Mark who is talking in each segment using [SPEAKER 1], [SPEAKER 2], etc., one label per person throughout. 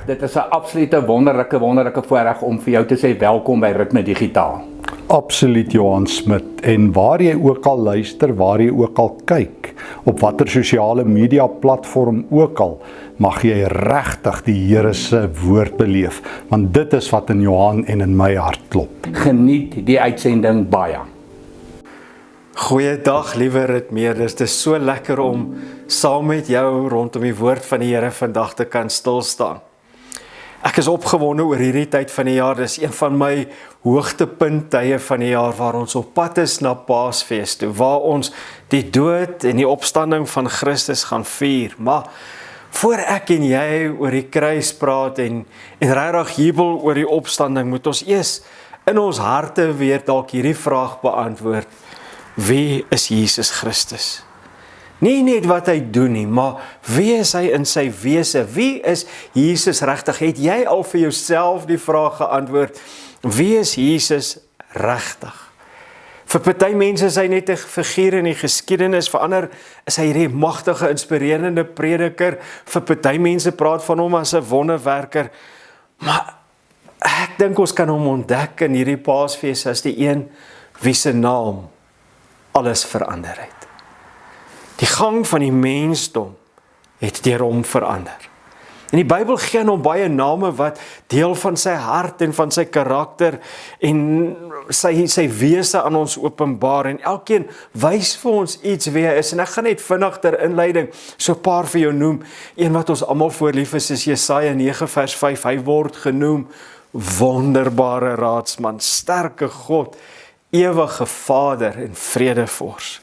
[SPEAKER 1] dit is 'n absolute wonderlike voorreg om vir jou te sê welkom by Ritme Digitaal.
[SPEAKER 2] Absoluut, Johan Smit. En waar jy ook al luister, waar jy ook al kyk, op watter sosiale media platform ook al, mag jy regtig die Here se woord beleef, want dit is wat in Johan en in my hart klop.
[SPEAKER 1] Geniet die uitsending baie.
[SPEAKER 3] Goeiedag, liewe ritmeerders. Dit is so lekker om saam met jou rondom die woord van die Here vandag te kan stilstaan. Ek is opgewonde oor hierdie tyd van die jaar. Dit is een van my hoogtepunttye van die jaar waar ons op pad is na Paasfees toe, waar ons die dood en die opstanding van Christus gaan vier. Maar voor ek en jy oor die kruis praat en regtig jubel oor die opstanding, moet ons eers in ons harte weer dalk hierdie vraag beantwoord. Wie is Jesus Christus? Nie net wat hy doen nie, maar wie is hy in sy wese? Wie is Jesus regtig? Het jy al vir jouself die vraag geantwoord? Wie is Jesus regtig? Vir party mense is hy net 'n figuur in die geskiedenis, vir ander is hy hierdie magtige, inspirerende prediker, vir party mense praat van hom as 'n wonderwerker, maar ek dink ons kan hom ontdek in hierdie Paasfees as die een wie se naam alles verander het. Die gang van die mensdom het deur hom verander. En die Bybel gee aan hom baie name wat deel van sy hart en van sy karakter en sy wese aan ons openbaar, en elkeen wys vir ons iets wie hy is. En ek gaan net vinnig ter inleiding so 'n paar vir jou noem. Een wat ons almal voorlief is Jesaja 9 vers 5. Hy word genoem wonderbare raadsman, sterke God, ewige Vader en vredevors.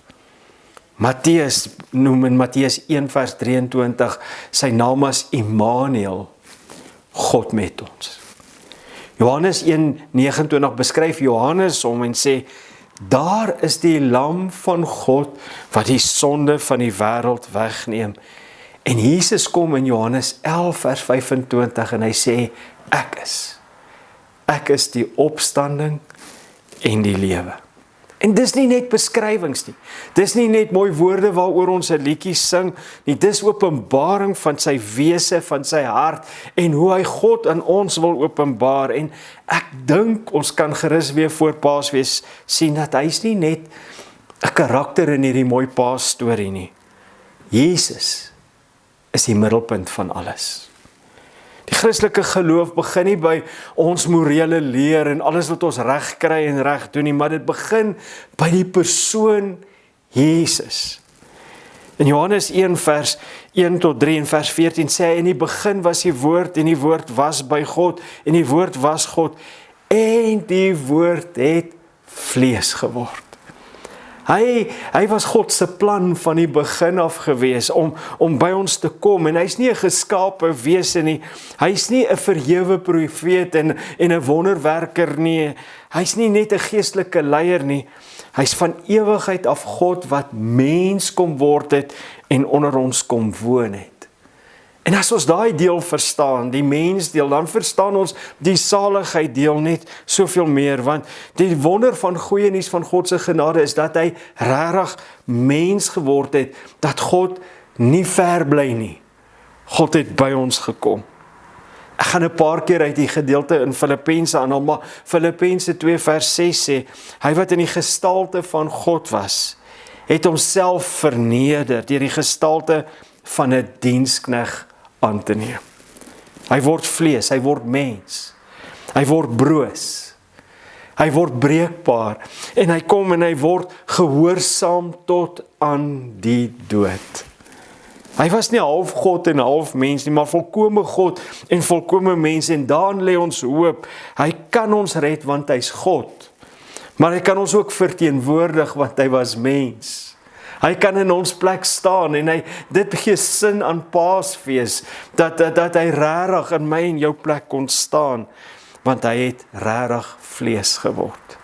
[SPEAKER 3] Matteus noem in Matteus 1 vers 23 sy naam as Immanuel, God met ons. Johannes 1:29 beskryf Johannes hom en sê, daar is die lam van God wat die sonde van die wêreld wegneem. En Jesus kom in Johannes 11 vers 25 en hy sê, ek is die opstanding en die lewe. En dis nie net beskrywings nie. Dis nie net mooi woorde waaroor ons 'n liedjie sing nie. Dis openbaring van sy wese, van sy hart en hoe hy God aan ons wil openbaar. En ek dink ons kan gerus weer voor Paasfees sien dat hy's nie net 'n karakter in hierdie mooi Paas storie nie. Jesus is die middelpunt van alles. Die Christelike geloof begin nie by ons morele leer en alles wat ons reg kry en reg doen nie, maar dit begin by die persoon Jesus. In Johannes 1 vers 1 tot 3 en vers 14 sê hy, in die begin was die woord en die woord was by God en die woord was God en die woord het vlees geword. Hy was God se plan van die begin af gewees om by ons te kom, en hy's nie 'n geskape wese nie, hy's nie 'n verhewe profeet en 'n wonderwerker nie, hy's nie net 'n geestelike leier nie, hy's van ewigheid af God wat mens kom word het en onder ons kom woon het. En as ons daai deel verstaan, die mensdeel, dan verstaan ons die saligheid deel net soveel meer, want die wonder van goeie nuus van God se genade is dat hy regtig mens geword het, dat God nie ver bly nie. God het by ons gekom. Ek gaan 'n paar keer uit die gedeelte in Filippense aanhaal, maar Filippense 2 vers 6 sê, hy wat in die gestalte van God was, het homself verneder deur die gestalte van 'n diensknegt aan te neem. Hy word vlees, hy word mens, hy word broos, hy word breekbaar, en hy kom en hy word gehoorsaam tot aan die dood. Hy was nie half God en half mens nie, maar volkome God en volkome mens, en daarin lê ons hoop. Hy kan ons red want hy's God, maar hy kan ons ook verteenwoordig want hy was mens. Hy kan in ons plek staan en dit gee sin aan Paasfees, dat hy regtig in my en jou plek kon staan, want hy het regtig vlees geword.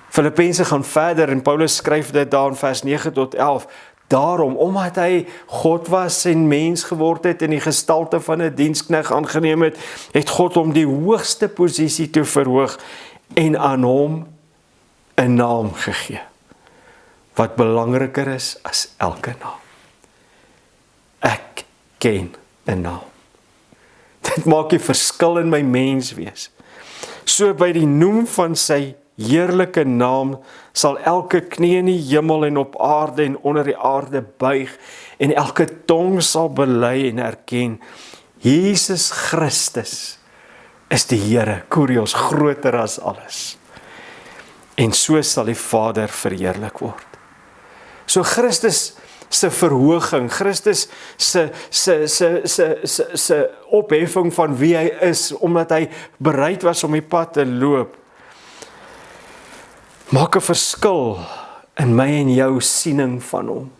[SPEAKER 3] Filippense gaan verder en Paulus skryf dit daar in vers 9 tot 11, daarom, omdat hy God was en mens geword het en die gestalte van 'n diensknegt aangeneem het, het God hom die hoogste posisie toe verhoog en aan hom 'n naam gegee, wat belangriker is as elke naam. Ek ken 'n naam. Dit maak die verskil in my menswees. So by die noem van sy heerlike naam sal elke knie in die hemel en op aarde en onder die aarde buig en elke tong sal bely en erken Jesus Christus is die Here, Kurios, groter as alles. En so sal die Vader verheerlik word. So Christus se verhoging, Christus se opheffing van wie hy is, omdat hy bereid was om die pad te loop, maak 'n verskil in my en jou siening van hom.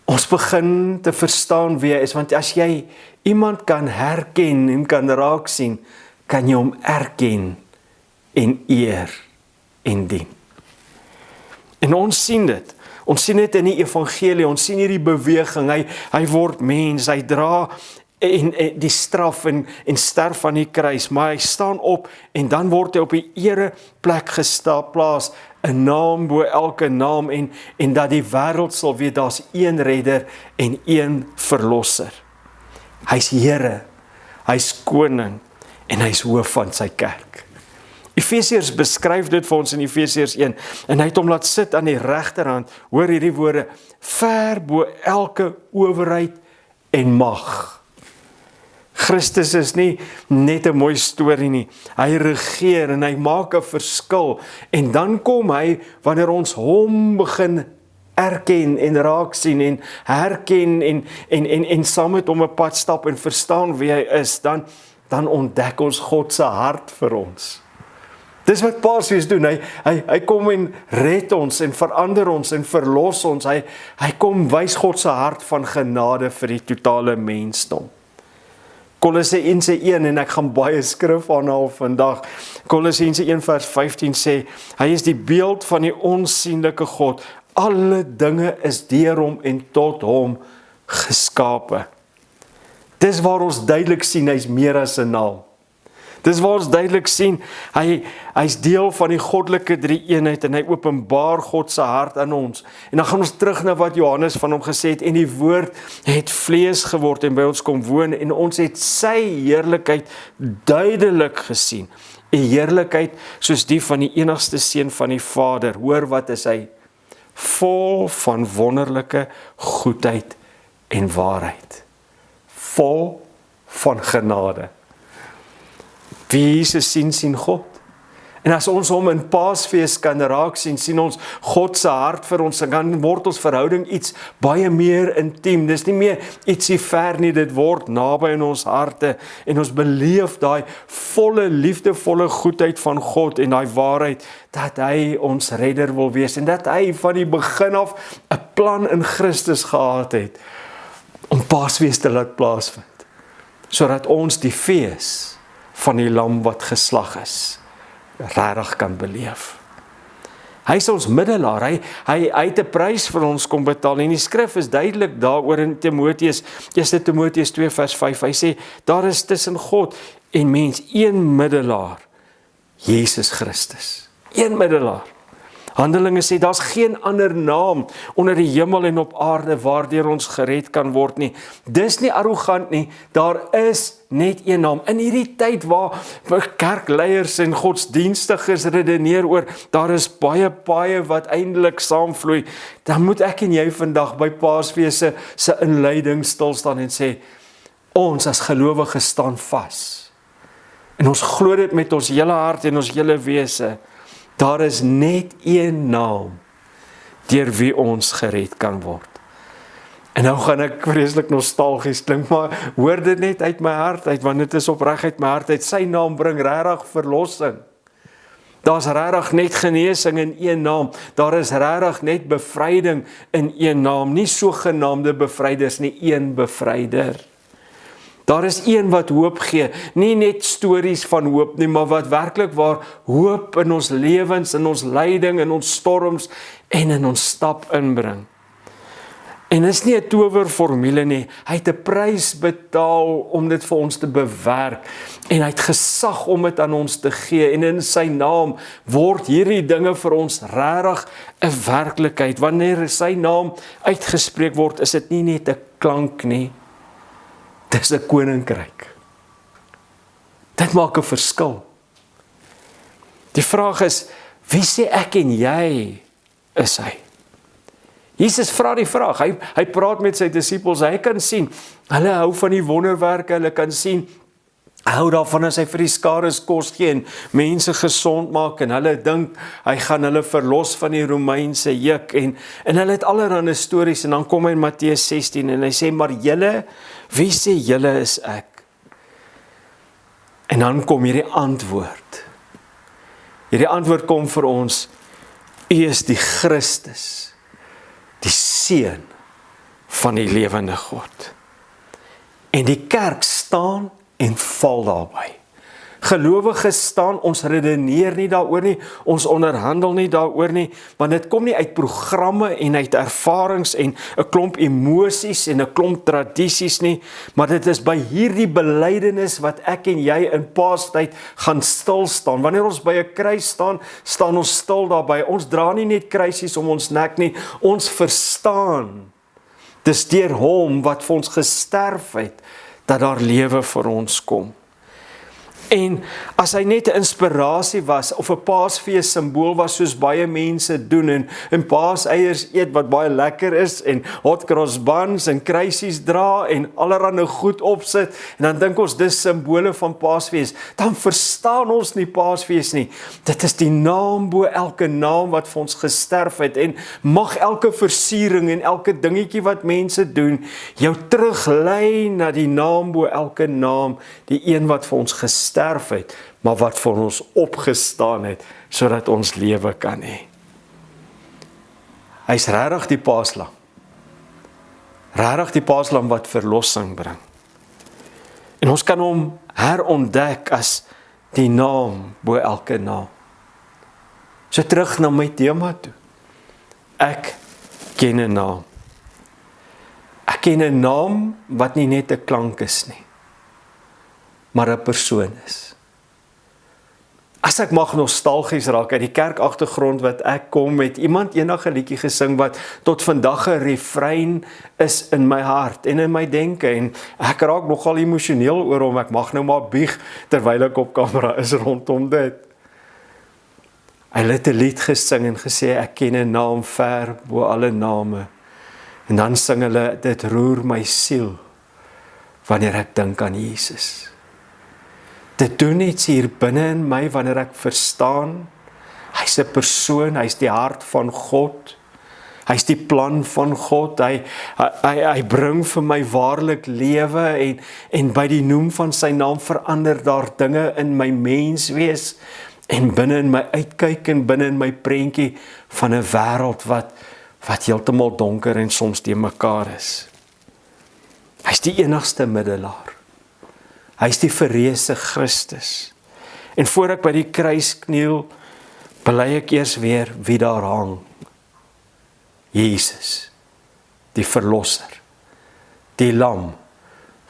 [SPEAKER 3] Ons begin te verstaan wie hy is, want as jy iemand kan herken en kan raak sien, kan jy hom erken en eer en dien. En ons sien dit. Ons sien dit in die evangelie, ons sien hierdie beweging, hy word mens, hy dra en die straf en sterf aan die kruis, maar hy staan op en dan word hy op die ereplek geplaas, 'n naam bo elke naam en dat die wêreld sal weet daar's een redder en een verlosser. Hy's Here, hy's koning en hy's hoof van sy kerk. Efesiërs beskryf dit vir ons in Efesiërs 1 en hy het hom laat sit aan die regterhand, hoor hierdie woorde, ver bo elke owerheid en mag. Christus is nie net 'n mooi storie nie, hy regeer en hy maak 'n verskil en dan kom hy wanneer ons hom begin erken en raak sien en herken en saam met hom 'n pad stap en verstaan wie hy is, dan ontdek ons God se hart vir ons. Dis wat Paasfees doen, hy kom en red ons en verander ons en verlos ons, hy kom wys God se hart van genade vir die totale mensdom. Kolossense 1 en ek gaan baie skrif aanhaal vandag. Kolossense 1 vers 15 sê, hy is die beeld van die onsigbare God. Alle dinge is deur hom en tot hom geskape. Dis waar ons duidelik sien hy's meer as 'n naam. Dis waar ons duidelik sien hy's deel van die goddelike drie-eenheid en hy openbaar God se hart aan ons. En dan gaan ons terug na wat Johannes van hom gesê het en die woord het vlees geword en by ons kom woon en ons het sy heerlikheid duidelik gesien. 'n Heerlikheid soos die van die enigste seun van die Vader. Hoor wat is hy? Vol van wonderlike goedheid en waarheid. Vol van genade. Wie Jesus sien God. En as ons hom in Paasfees kan raak sien ons God se hart vir ons, dan word ons verhouding iets baie meer intiem. Dis nie meer ietsie ver nie, dit word naby in ons harte en ons beleef daai volle, liefdevolle goedheid van God en daai waarheid dat hy ons redder wil wees en dat hy van die begin af 'n plan in Christus gehad het om Paasfees te laat plaasvind, sodat ons die fees van die lam wat geslag is, regtig kan beleef. Hy is ons middelaar, hy het 'n prys vir ons kom betaal, en die skrif is duidelik daaroor in Timoteus, 1 Timoteus 2 vers 5, hy sê, daar is tussen God en mens een middelaar, Jesus Christus, een middelaar. Handelinge sê, daar's geen ander naam onder die hemel en op aarde waardeur ons gered kan word nie. Dis nie arrogant nie, daar is net een naam. In hierdie tyd waar kerkleiers en godsdienstiges redeneer oor, daar is baie wat eintlik saamvloei, dan moet ek en jy vandag by Paasfees se inleiding stil staan en sê, ons as gelowiges staan vas. En ons glo dit met ons hele hart en ons hele wese. Daar is net een naam deur wie ons gered kan word. En nou gaan ek vreeslik nostalgies klink, maar hoor dit net uit my hart uit, want dit is opreg uit my hart uit. Sy naam bring regtig verlossing. Daar's regtig net genesing in een naam. Daar is regtig net bevryding in een naam. Nie sogenaamde bevryders nie, een bevryder. Daar is een wat hoop gee, nie net stories van hoop nie, maar wat werklik waar hoop in ons lewens, in ons lyding, in ons storms en in ons stap inbring. En is nie 'n towerformule nie, hy het 'n prys betaal om dit vir ons te bewerk, en hy het gesag om dit aan ons te gee, en in sy naam word hierdie dinge vir ons regtig 'n werklikheid. Wanneer sy naam uitgespreek word, is dit nie net 'n klank nie, dis 'n koninkryk. Dit maak 'n verskil. Die vraag is, wie sê ek en jy is hy? Jesus vra die vraag, hy praat met sy disippels, hy kan sien, hulle hou van die wonderwerke, hulle kan sien, hy hou daarvan as hy vir die skares kos gee en mense gesond maak en hulle dink, hy gaan hulle verlos van die Romeinse juk en hulle het allerlei stories en dan kom hy in Matteus 16 en hy sê, maar julle, wie sê julle is ek? En dan kom hierdie antwoord. Hierdie antwoord kom vir ons, U is die Christus, die Seun van die lewende God. En die kerk staan en val daarby. Gelowiges staan, ons redeneer nie daaroor nie, ons onderhandel nie daaroor nie, want dit kom nie uit programme en uit ervarings en 'n klomp emosies en 'n klomp tradisies nie, maar dit is by hierdie belydenis wat ek en jy in Paastyd gaan stil staan. Wanneer ons by 'n kruis staan, staan ons stil daarby. Ons dra nie net kruisies om ons nek nie, ons verstaan. Dis deur hom wat vir ons gesterf het, dat daar lewe vir ons kom. En as hy net 'n inspirasie was, of 'n Paasfees simbool was, soos baie mense doen, en paaseiers eet wat baie lekker is, en hot cross buns, en kruisies dra, en allerhande goed opsit, en dan dink ons, dis simbole van Paasfees, dan verstaan ons nie Paasfees nie. Dit is die naam bo elke naam wat vir ons gesterf het, en mag elke versiering, en elke dingetjie wat mense doen, jou teruglei na die naam bo elke naam, die een wat vir ons gesterf het, maar wat vir ons opgestaan het, sodat ons lewe kan hê. Hy's regtig die Paaslam. Regtig die Paaslam wat verlossing bring. En ons kan hom herontdek as die naam bo elke naam. So terug na my tema toe. Ek ken 'n naam. Ek ken 'n naam wat nie net 'n klank is nie, maar 'n persoon is. As ek mag nostalgies raak uit die kerkagtergrond wat ek kom, met iemand enige liedjie gesing wat tot vandag 'n refrein is in my hart en in my denke, en ek raak nogal emosioneel oor hom, ek mag nou maar bieg terwyl ek op kamera is rondom dit. Hy het 'n lied gesing en gesê, ek ken 'n naam ver bo alle name, en dan sing hulle, dit roer my siel wanneer ek dink aan Jesus. Dit doen iets hier binne in my wanneer ek verstaan, hy's 'n persoon, hy's die hart van God, hy's die plan van God, hy bring vir my waarlik lewe, en by die noem van sy naam verander daar dinge in my menswees, en binne in my uitkyk en binne in my prentjie van 'n wêreld wat heeltemal donker en soms te mekaar is. Hy's die enigste middelaar. Hy's die verreëse Christus. En voor ek by die kruis kniel, bely ek eers weer wie daar hang. Jesus, die verlosser, die lam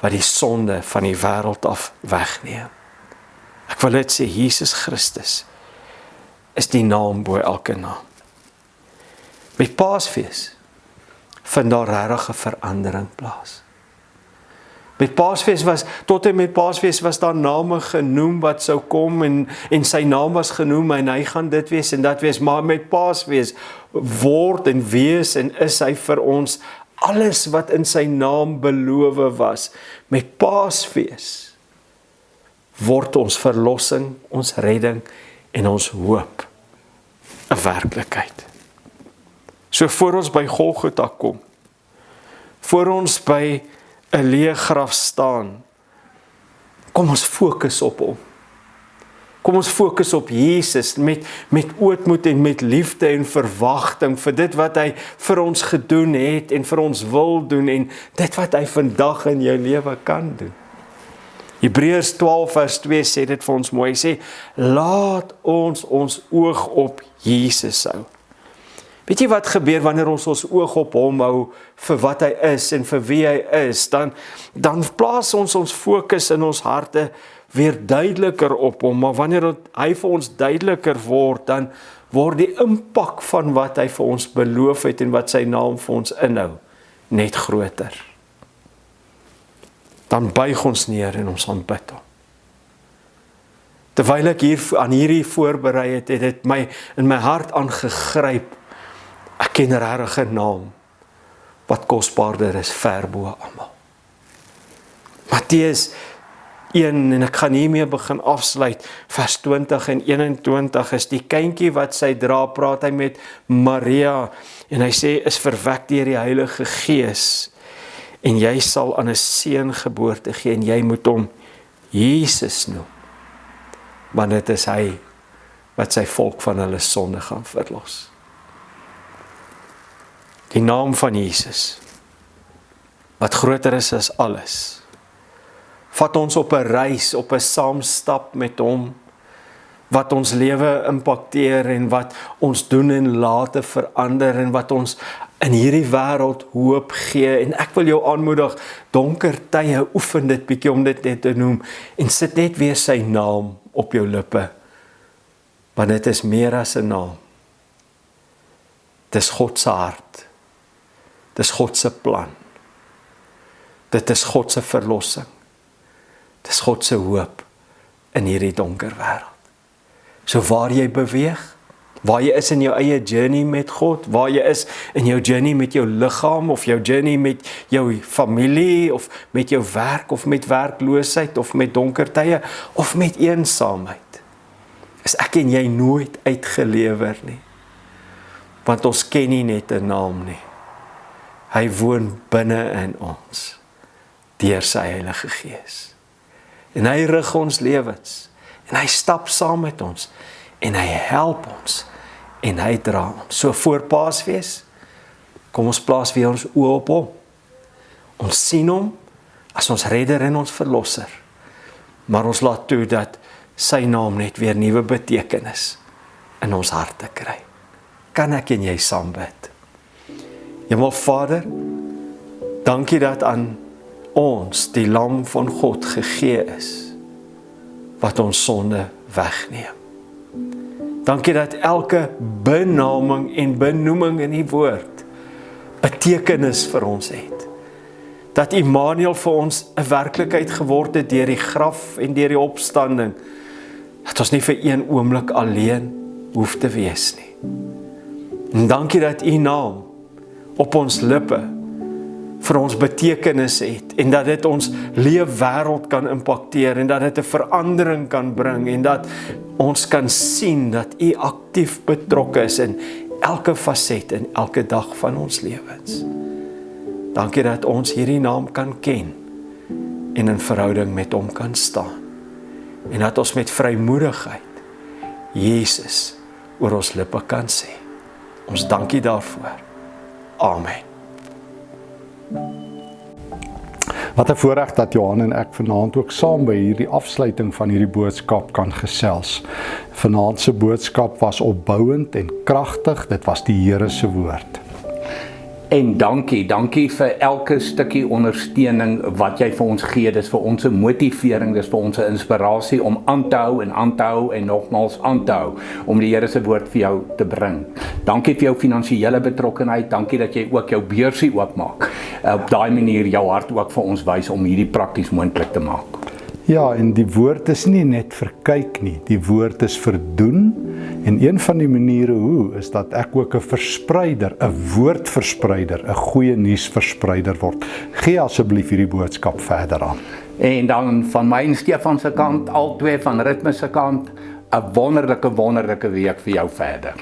[SPEAKER 3] wat die sonde van die wêreld af wegneem. Ek wil net sê, Jesus Christus is die naam bo elke naam. Met Paasfees vind daar regtig 'n verandering plaas. Met Paasfees tot en met Paasfees was daar name genoem wat sou kom, en sy naam was genoem, en hy gaan dit wees en dat wees, maar met Paasfees word en wees en is hy vir ons alles wat in sy naam beloof was. Met Paasfees word ons verlossing, ons redding en ons hoop 'n werklikheid. So voor ons by Golgotha kom, voor ons by 'n leë graf staan, kom ons fokus op hom. Kom ons fokus op Jesus met ootmoed en met liefde en verwagting vir dit wat hy vir ons gedoen het en vir ons wil doen en dit wat hy vandag in jou lewe kan doen. Hebreërs 12 vers 2 sê dit vir ons mooi, sê, laat ons oog op Jesus hou. Weet jy wat gebeur wanneer ons oog op hom hou vir wat hy is en vir wie hy is, dan plaas ons fokus in ons harte weer duideliker op hom, maar wanneer hy vir ons duideliker word, dan word die impak van wat hy vir ons beloof het en wat sy naam vir ons inhou, net groter. Dan buig ons neer en ons aanbid hom. Terwyl ek hier aan hierdie voorberei het, het dit my in my hart aangegryp. Ek ken regtig 'n naam wat kosbaarder is ver bo almal. Matteus 1, en ek gaan hiermee begin afsluit, vers 20 en 21 is die kindjie wat sy dra, praat hy met Maria, en hy sê, is verwek deur die Heilige Gees, en jy sal aan 'n seun geboorte gee, en jy moet hom Jesus noem, want dit is hy wat sy volk van hulle sonde gaan verlos. Die naam van Jesus, wat groter is as alles, vat ons op 'n reis, op 'n saamstap met hom, wat ons lewe impakteer en wat ons doen en late verander en wat ons in hierdie wêreld hoop gee. En ek wil jou aanmoedig, donker tye, oefen dit bietjie om dit net te noem en sit net weer sy naam op jou lippe, want dit is meer as 'n naam. Dit is God se hart. Dit is God se plan. Dit is God se verlossing. Dit is God se hoop in hierdie donker wêreld. So waar jy beweeg, waar jy is in jou eie journey met God, waar jy is in jou journey met jou liggaam, of jou journey met jou familie, of met jou werk, of met werkloosheid, of met donker tye, of met eensaamheid, is ek en jy nooit uitgelewer nie. Want ons ken nie net 'n naam nie. Hy woon binne in ons, deur sy Heilige Gees. En hy rig ons lewens, en hy stap saam met ons, en hy help ons, en hy dra ons. So voor Paasfees, kom ons plaas weer ons oë op hom. Ons sien hom as ons redder en ons verlosser, maar ons laat toe dat sy naam net weer nuwe betekenis in ons harte kry. Kan ek en jy saam bid? Hemelvader, dankie dat aan ons die lam van God gegee is, wat ons sonde wegneem. Dankie dat elke benaming en benoeming in die woord betekenis vir ons het. Dat Immanuel vir ons 'n werklikheid geword het deur die graf en deur die opstanding, dat ons nie vir een oomblik alleen hoef te wees nie. En dankie dat U naam op ons lippe vir ons betekenis het, en dat dit ons leefwêreld kan impakteer, en dat dit 'n verandering kan bring, en dat ons kan sien dat U aktief betrokke is in elke faset en elke dag van ons lewens. Dankie dat ons hierdie naam kan ken en in verhouding met hom kan staan, en dat ons met vrymoedigheid Jesus oor ons lippe kan sê. Ons dankie daarvoor. Amen.
[SPEAKER 2] Wat 'n voorreg dat Johan en ek vanaand ook saam by hierdie afsluiting van hierdie boodskap kan gesels. Vanaand se boodskap was opbouend en kragtig, dit was die Here se woord.
[SPEAKER 1] En dankie vir elke stukkie ondersteuning wat jy vir ons gee. Dis vir ons 'n motivering, dis vir ons 'n inspirasie om aan te hou en nogmaals aan te hou, om die Here se woord vir jou te bring. Dankie vir jou finansiële betrokkenheid, dankie dat jy ook jou beursie oopmaak. Op daai manier jou hart ook vir ons wys om hierdie prakties moontlik te maak.
[SPEAKER 2] Ja, en die woord is nie net vir kyk nie, die woord is vir doen. En een van die maniere hoe is dat ek ook 'n verspreider, 'n woordverspreider, 'n goeie nuusverspreider word. Gee asseblief hierdie boodskap verder aan.
[SPEAKER 1] En dan van my en Stefan se kant, albei van Ritme se kant, 'n wonderlike week vir jou verder.